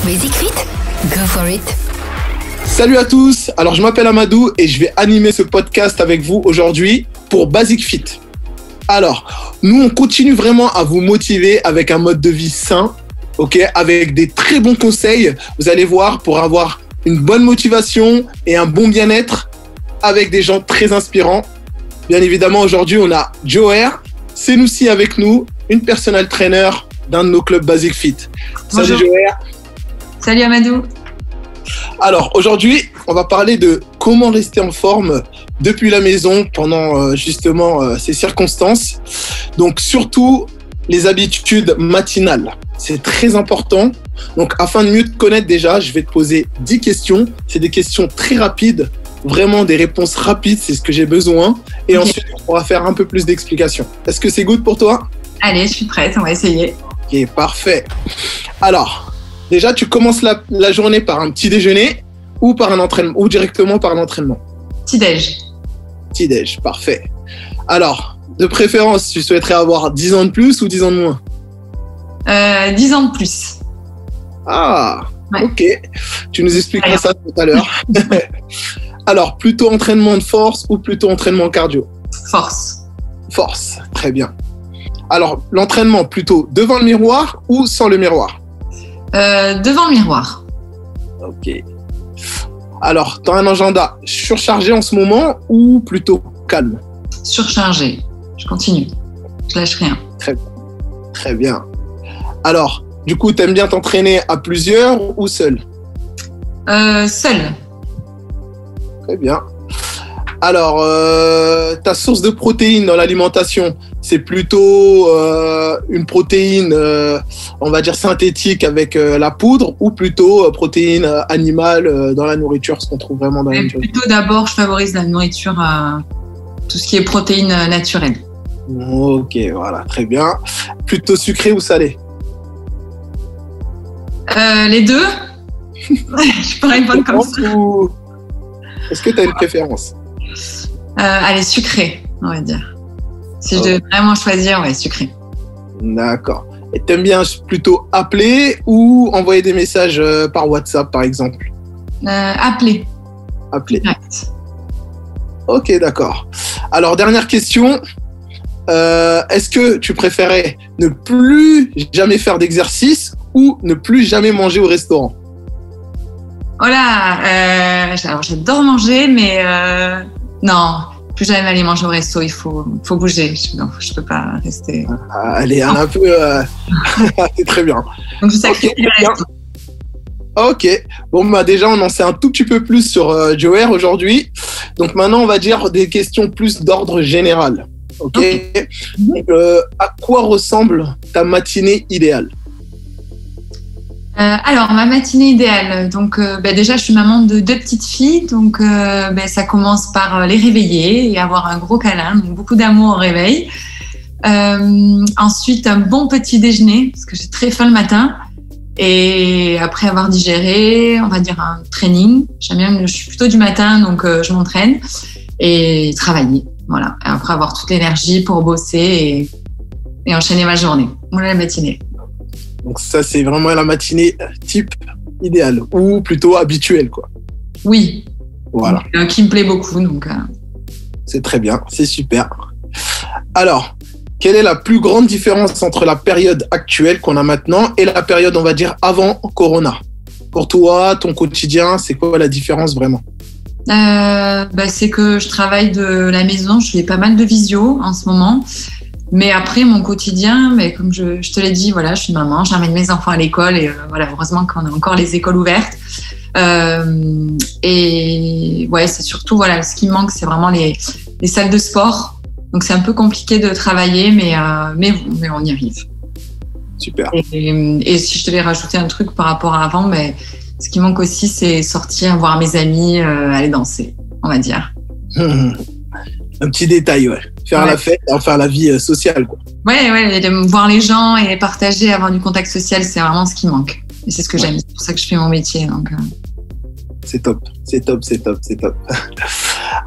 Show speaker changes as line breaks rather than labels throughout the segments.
Basic Fit, go for it.
Salut à tous, alors je m'appelle Amadou et je vais animer ce podcast avec vous aujourd'hui pour Basic Fit. Alors, nous on continue vraiment à vous motiver avec un mode de vie sain, avec des très bons conseils, vous allez voir, pour avoir une bonne motivation et un bon bien-être avec des gens très inspirants. Bien évidemment, aujourd'hui on a Joher, Senoussi avec nous, une personal trainer d'un de nos clubs Basic Fit.
Bonjour.
Salut Joher.
Salut Amadou.
Alors aujourd'hui, on va parler de comment rester en forme depuis la maison pendant justement ces circonstances. Donc surtout les habitudes matinales, c'est très important. Donc afin de mieux te connaître déjà, je vais te poser 10 questions. C'est des questions très rapides, vraiment des réponses rapides, c'est ce que j'ai besoin. Et ensuite, on va faire un peu plus d'explications. Est-ce que c'est good pour toi ?
Allez, je suis prête, on va essayer.
Ok, parfait. Alors, déjà, tu commences la journée par un petit déjeuner ou par un entraînement, ou directement par un entraînement ?
Petit-déj.
Petit-déj, parfait. Alors, de préférence, tu souhaiterais avoir 10 ans de plus ou 10 ans de moins ?
10 ans de plus.
Ah,
ouais.
Ok. Tu nous expliqueras ça tout à l'heure. Alors, plutôt entraînement de force ou plutôt entraînement cardio ?
Force.
Force, très bien. Alors, l'entraînement plutôt devant le miroir ou sans le miroir ?
Devant le miroir.
Ok. Alors, tu as un agenda surchargé en ce moment ou plutôt calme ?
Surchargé. Je continue. Je lâche rien.
Très bien. Alors, du coup, tu aimes bien t'entraîner à plusieurs ou seul ?
Seul.
Très bien. Alors, ta source de protéines dans l'alimentation, c'est plutôt une protéine, on va dire synthétique avec la poudre ou plutôt protéines animales dans la nourriture, ce qu'on trouve vraiment dans la nourriture ?
Plutôt d'abord, je favorise la nourriture, tout ce qui est protéines naturelles.
Ok, voilà, très bien. Plutôt sucré ou salé ?
Les deux. Je peux répondre comme ça.
Ou... Est-ce que tu as une préférence ?
Allez, sucré, on va dire. Si je devais vraiment choisir, ouais, sucré.
D'accord. Et t'aimes bien plutôt appeler ou envoyer des messages par WhatsApp, par exemple ?
Appeler.
Appeler.
Direct.
Ok, d'accord. Alors, dernière question. Est-ce que tu préférais ne plus jamais faire d'exercice ou ne plus jamais manger au restaurant ?
Oh là, alors j'adore manger, mais non, plus jamais aller manger au resto, il faut bouger. Non, je peux pas rester.
Allez, un peu... c'est très bien.
Donc je sacrifie le resto.
Ok, bon bah déjà on en sait un tout petit peu plus sur Joher aujourd'hui. Donc maintenant on va dire des questions plus d'ordre général. Ok. À quoi ressemble ta matinée idéale ?
Alors ma matinée idéale, donc déjà je suis maman de 2 petites filles, donc ça commence par les réveiller et avoir un gros câlin, donc beaucoup d'amour au réveil. Ensuite un bon petit déjeuner parce que j'ai très faim le matin. Et après avoir digéré, on va dire un training. J'aime bien, je suis plutôt du matin, donc je m'entraîne et travailler. Voilà. Et après avoir toute l'énergie pour bosser et enchaîner ma journée. Voilà la matinée.
Donc ça, c'est vraiment la matinée type idéale ou plutôt habituelle, quoi.
Oui.
Voilà.
Donc, qui me plaît beaucoup, donc.
C'est très bien, c'est super. Alors, quelle est la plus grande différence entre la période actuelle qu'on a maintenant et la période, on va dire, avant Corona ? Pour toi, ton quotidien, c'est quoi la différence vraiment ?
C'est que je travaille de la maison, je fais pas mal de visio en ce moment. Mais après, mon quotidien, comme je te l'ai dit, voilà, je suis maman, j'emmène mes enfants à l'école et voilà, heureusement qu'on a encore les écoles ouvertes. Et ouais, c'est surtout, voilà, ce qui me manque, c'est vraiment les salles de sport. Donc, c'est un peu compliqué de travailler, mais on y arrive.
Super.
Et si je devais rajouter un truc par rapport à avant, ce qui manque aussi, c'est sortir, voir mes amis, aller danser, on va dire.
Un petit détail, ouais. Faire la fête, faire la vie sociale, quoi.
Ouais, de voir les gens et partager, avoir du contact social, c'est vraiment ce qui manque. Et c'est ce que j'aime, c'est pour ça que je fais mon métier. Donc,
C'est top.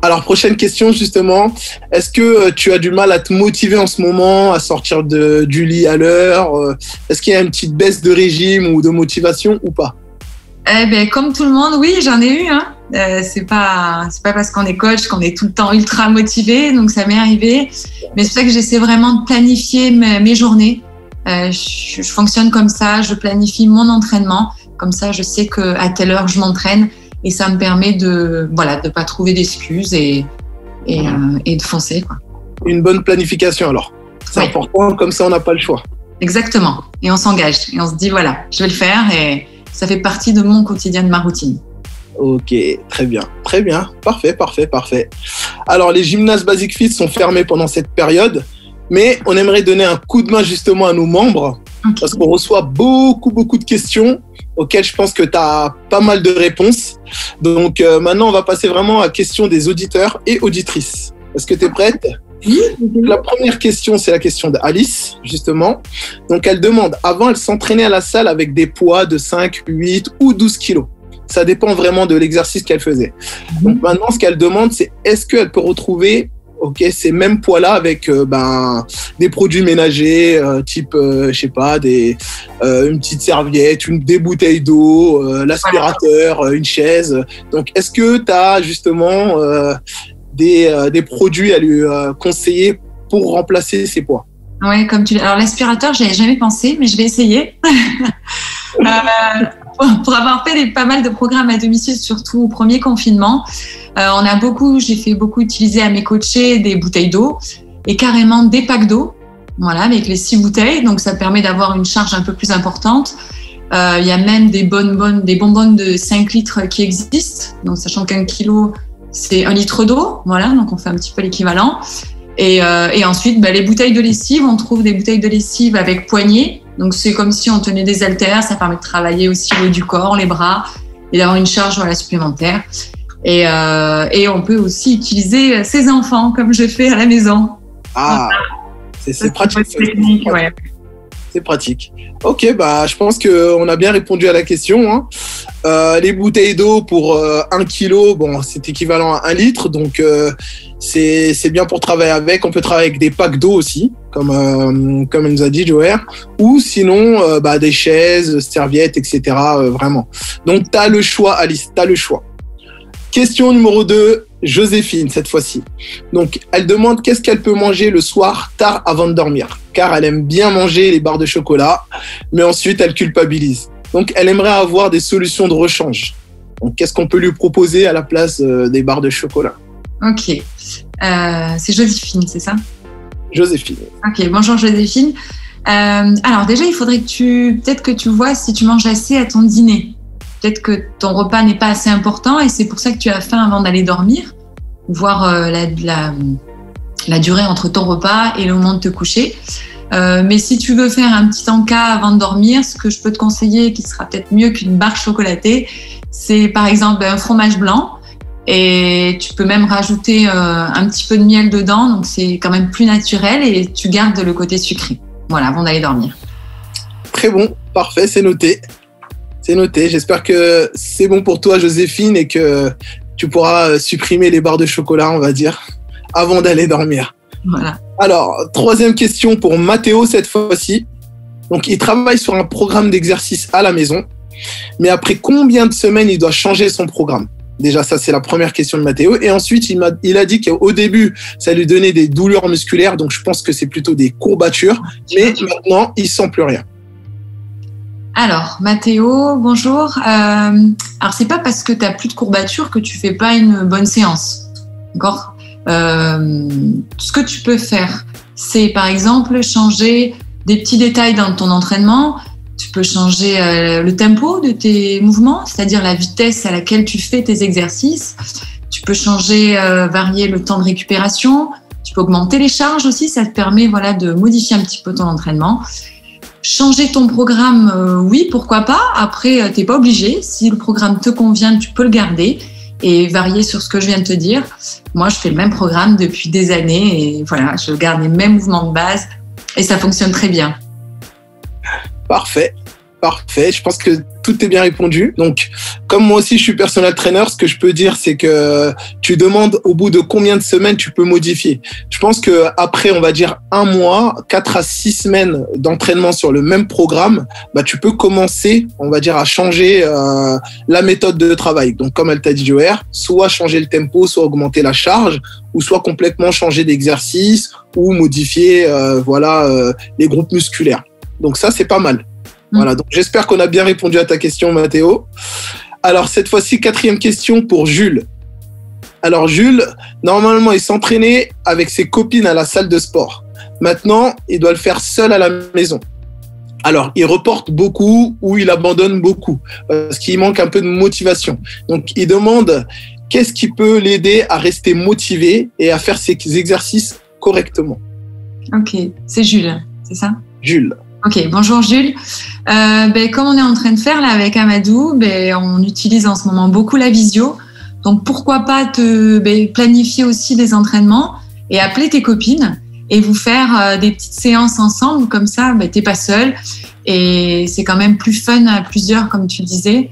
Alors, prochaine question, justement. Est-ce que tu as du mal à te motiver en ce moment, à sortir du lit à l'heure ? Est-ce qu'il y a une petite baisse de régime ou de motivation ou pas ?
Comme tout le monde, oui, j'en ai eu. Hein. C'est pas parce qu'on est coach qu'on est tout le temps ultra motivé, donc ça m'est arrivé. Mais c'est pour ça que j'essaie vraiment de planifier mes journées. Je fonctionne comme ça, je planifie mon entraînement. Comme ça, je sais qu'à telle heure, je m'entraîne et ça me permet de pas trouver d'excuses et de foncer, quoi.
Une bonne planification, alors. C'est important, comme ça, on n'a pas le choix.
Exactement. Et on s'engage. Et on se dit, voilà, je vais le faire et ça fait partie de mon quotidien, de ma routine.
Ok, très bien. Parfait. Alors, les gymnases Basic Fit sont fermés pendant cette période, mais on aimerait donner un coup de main justement à nos membres, parce qu'on reçoit beaucoup de questions auxquelles je pense que tu as pas mal de réponses. Donc, maintenant, on va passer vraiment à la question des auditeurs et auditrices. Est-ce que tu es prête ?
Oui.
La première question, c'est la question d'Alice, justement. Donc, elle demande, avant, elle s'entraînait à la salle avec des poids de 5, 8 ou 12 kilos. Ça dépend vraiment de l'exercice qu'elle faisait. Donc, maintenant, ce qu'elle demande, c'est est-ce qu'elle peut retrouver ces mêmes poids-là avec des produits ménagers, type, une petite serviette, des bouteilles d'eau, l'aspirateur, une chaise. Donc, est-ce que tu as justement des produits à lui conseiller pour remplacer ces poids?
Oui, comme tu dis. Alors, l'aspirateur, j'y avais jamais pensé, mais je vais essayer. Pour avoir fait pas mal de programmes à domicile, surtout au premier confinement, j'ai fait beaucoup utiliser à mes coachés des bouteilles d'eau et carrément des packs d'eau, voilà, avec les 6 bouteilles. Donc, ça permet d'avoir une charge un peu plus importante. Il y a même des bonbonnes de 5 litres qui existent. Donc, sachant qu'un kilo, c'est 1 litre d'eau. Voilà, donc on fait un petit peu l'équivalent. Et ensuite, les bouteilles de lessive, on trouve des bouteilles de lessive avec poignée. Donc, c'est comme si on tenait des haltères. Ça permet de travailler aussi le haut du corps, les bras et d'avoir une charge supplémentaire. Et on peut aussi utiliser ses enfants, comme je fais à la maison.
Ah, c'est pratique.
Technique, ouais.
C'est pratique. Ok, je pense qu'on a bien répondu à la question. Hein. Les bouteilles d'eau pour 1 kilo, c'est équivalent à 1 litre. Donc, c'est bien pour travailler avec. On peut travailler avec des packs d'eau aussi, comme elle nous a dit, Joher. Ou sinon, des chaises, serviettes, etc. Vraiment. Donc, tu as le choix, Alice. Tu as le choix. Question numéro 2, Joséphine, cette fois-ci. Donc, elle demande qu'est-ce qu'elle peut manger le soir tard avant de dormir, car elle aime bien manger les barres de chocolat, mais ensuite, elle culpabilise. Donc, elle aimerait avoir des solutions de rechange. Donc, qu'est-ce qu'on peut lui proposer à la place des barres de chocolat?
Ok. C'est Joséphine, c'est ça?
Joséphine.
Ok, bonjour Joséphine. Alors déjà, il faudrait peut-être que tu vois si tu manges assez à ton dîner. Peut-être que ton repas n'est pas assez important et c'est pour ça que tu as faim avant d'aller dormir, voir la durée entre ton repas et le moment de te coucher. Mais si tu veux faire un petit encas avant de dormir, ce que je peux te conseiller, qui sera peut-être mieux qu'une barre chocolatée, c'est par exemple un fromage blanc. Et tu peux même rajouter un petit peu de miel dedans, donc c'est quand même plus naturel et tu gardes le côté sucré. Voilà, avant d'aller dormir.
Très bon, parfait, c'est noté. C'est noté. J'espère que c'est bon pour toi, Joséphine, et que tu pourras supprimer les barres de chocolat, on va dire, avant d'aller dormir.
Voilà.
Alors, 3e question pour Mathéo cette fois-ci. Donc, il travaille sur un programme d'exercice à la maison, mais après combien de semaines il doit changer son programme? Déjà, ça, c'est la première question de Mathéo. Et ensuite, il a dit qu'au début, ça lui donnait des douleurs musculaires, donc je pense que c'est plutôt des courbatures, mais maintenant, il sent plus rien.
Alors, Mathéo, bonjour. Alors, c'est pas parce que tu n'as plus de courbatures que tu fais pas une bonne séance. D'accord ? Ce que tu peux faire, c'est par exemple changer des petits détails dans ton entraînement. Tu peux changer le tempo de tes mouvements, c'est-à-dire la vitesse à laquelle tu fais tes exercices. Tu peux varier le temps de récupération. Tu peux augmenter les charges aussi. Ça te permet de modifier un petit peu ton entraînement. Changer ton programme, oui, pourquoi pas. Après, tu n'es pas obligé. Si le programme te convient, tu peux le garder et varier sur ce que je viens de te dire. Moi, je fais le même programme depuis des années et je garde les mêmes mouvements de base et ça fonctionne très bien.
Parfait. Parfait, je pense que tout est bien répondu. Donc, comme moi aussi je suis personal trainer, ce que je peux dire, c'est que tu demandes au bout de combien de semaines tu peux modifier. Je pense que après, on va dire 1 mois, 4 à 6 semaines d'entraînement sur le même programme, tu peux commencer, on va dire, à changer la méthode de travail. Donc, comme elle t'a dit, Joher, soit changer le tempo, soit augmenter la charge, ou soit complètement changer d'exercice, ou modifier les groupes musculaires. Donc ça, c'est pas mal. Voilà, donc j'espère qu'on a bien répondu à ta question, Mathéo. Alors, cette fois-ci, 4e question pour Jules. Alors, Jules, normalement, il s'entraînait avec ses copines à la salle de sport. Maintenant, il doit le faire seul à la maison. Alors, il reporte beaucoup ou il abandonne beaucoup parce qu'il manque un peu de motivation. Donc, il demande qu'est-ce qui peut l'aider à rester motivé et à faire ses exercices correctement.
Ok, c'est Jules, c'est ça ?
Jules.
Ok, bonjour Jules. Comme on est en train de faire là avec Amadou, on utilise en ce moment beaucoup la visio. Donc pourquoi pas planifier aussi des entraînements et appeler tes copines et vous faire des petites séances ensemble. Comme ça, t'es pas seul et c'est quand même plus fun à plusieurs, comme tu le disais.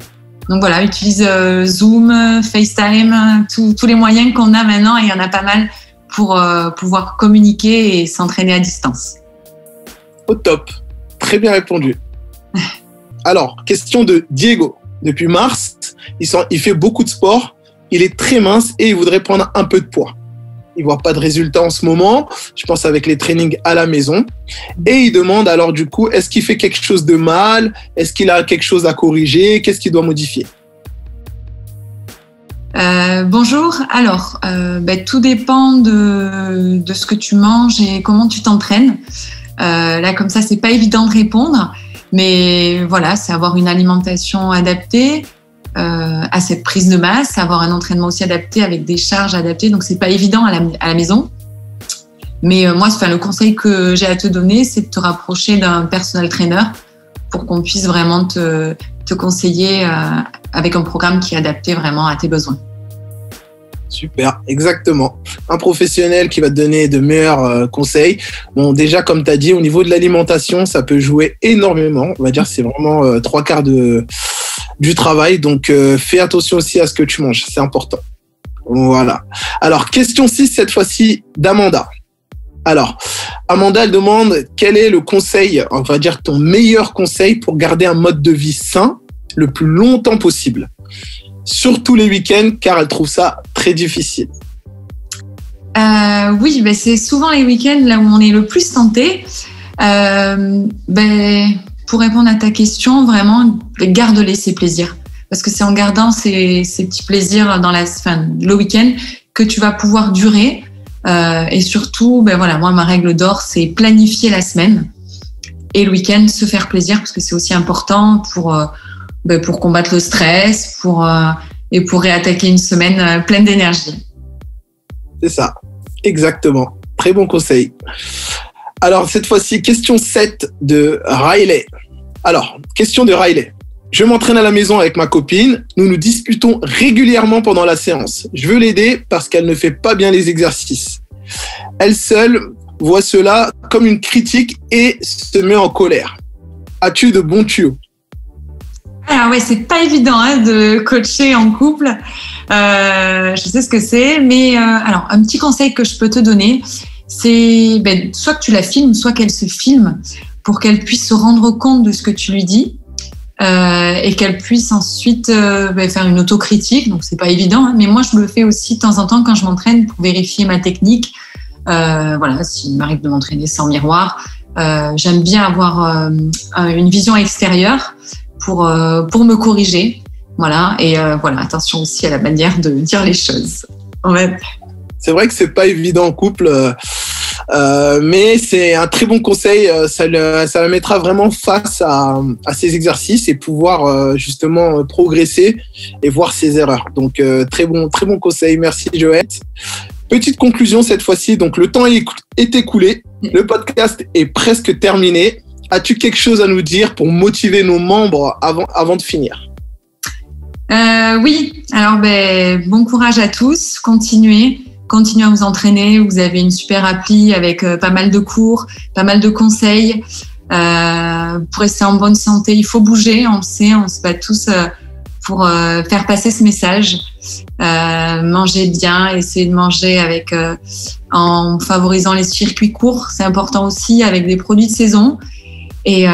Donc voilà, utilise Zoom, FaceTime, tous les moyens qu'on a maintenant, et il y en a pas mal pour pouvoir communiquer et s'entraîner à distance.
Au top. Très bien répondu. Alors, question de Diego. Depuis mars, il fait beaucoup de sport, il est très mince et il voudrait prendre un peu de poids. Il ne voit pas de résultats en ce moment, je pense avec les trainings à la maison. Et il demande alors du coup, est-ce qu'il fait quelque chose de mal? Est-ce qu'il a quelque chose à corriger? Qu'est-ce qu'il doit modifier?
Bonjour. Alors, tout dépend de ce que tu manges et comment tu t'entraînes. Là, comme ça, c'est pas évident de répondre, mais voilà, c'est avoir une alimentation adaptée à cette prise de masse, avoir un entraînement aussi adapté avec des charges adaptées. Donc, c'est pas évident à la maison. Mais moi, le conseil que j'ai à te donner, c'est de te rapprocher d'un personal trainer pour qu'on puisse vraiment te conseiller avec un programme qui est adapté vraiment à tes besoins.
Super, exactement. Un professionnel qui va te donner de meilleurs conseils. Bon, déjà, comme tu as dit, au niveau de l'alimentation, ça peut jouer énormément. On va dire que c'est vraiment 3/4 du travail. Donc, fais attention aussi à ce que tu manges. C'est important. Voilà. Alors, question 6, cette fois-ci, d'Amanda. Alors, Amanda, elle demande quel est le conseil, on va dire ton meilleur conseil pour garder un mode de vie sain le plus longtemps possible. Surtout les week-ends, car elle trouve ça très difficile.
Oui, c'est souvent les week-ends là où on est le plus tenté. Pour répondre à ta question, vraiment, garde-les ces plaisirs. Parce que c'est en gardant ces petits plaisirs le week-end que tu vas pouvoir durer. Et surtout, moi, ma règle d'or, c'est planifier la semaine. Et le week-end, se faire plaisir, parce que c'est aussi important pour combattre le stress, et pour réattaquer une semaine pleine d'énergie.
C'est ça, exactement. Très bon conseil. Alors, cette fois-ci, question 7 de Riley. Alors, question de Riley. Je m'entraîne à la maison avec ma copine. Nous nous disputons régulièrement pendant la séance. Je veux l'aider parce qu'elle ne fait pas bien les exercices. Elle seule voit cela comme une critique et se met en colère. As-tu de bons tuyaux?
Alors ouais, c'est pas évident de coacher en couple. Je sais ce que c'est, mais alors un petit conseil que je peux te donner, c'est soit que tu la filmes, soit qu'elle se filme pour qu'elle puisse se rendre compte de ce que tu lui dis et qu'elle puisse ensuite faire une autocritique. Donc c'est pas évident, mais moi je le fais aussi de temps en temps quand je m'entraîne pour vérifier ma technique. S'il m'arrive de m'entraîner sans miroir, j'aime bien avoir une vision extérieure pour me corriger. Voilà, et attention aussi à la manière de dire les choses.
C'est vrai que c'est pas évident en couple, mais c'est un très bon conseil. Ça la mettra vraiment face à ses exercices et pouvoir justement progresser et voir ses erreurs. Donc très bon conseil. Merci Joëtte. Petite conclusion cette fois-ci. Donc le temps est écoulé. Le podcast est presque terminé. As-tu quelque chose à nous dire pour motiver nos membres avant de finir?
Oui, alors bon courage à tous, continuez à vous entraîner, vous avez une super appli avec pas mal de cours, pas mal de conseils, Pour rester en bonne santé, il faut bouger, on se bat tous pour faire passer ce message. Manger bien, essayer de manger en favorisant les circuits courts, c'est important aussi, avec des produits de saison. Et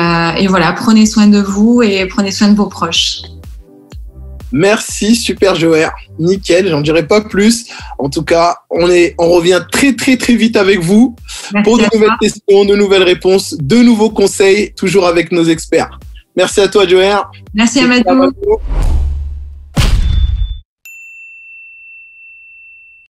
voilà, prenez soin de vous et prenez soin de vos proches.
Merci, super Joher. Nickel, j'en dirai pas plus. En tout cas, on revient très très très vite avec vous. Merci pour de nouvelles questions, de nouvelles réponses, de nouveaux conseils, toujours avec nos experts. Merci à toi Joher.
Merci Amadou.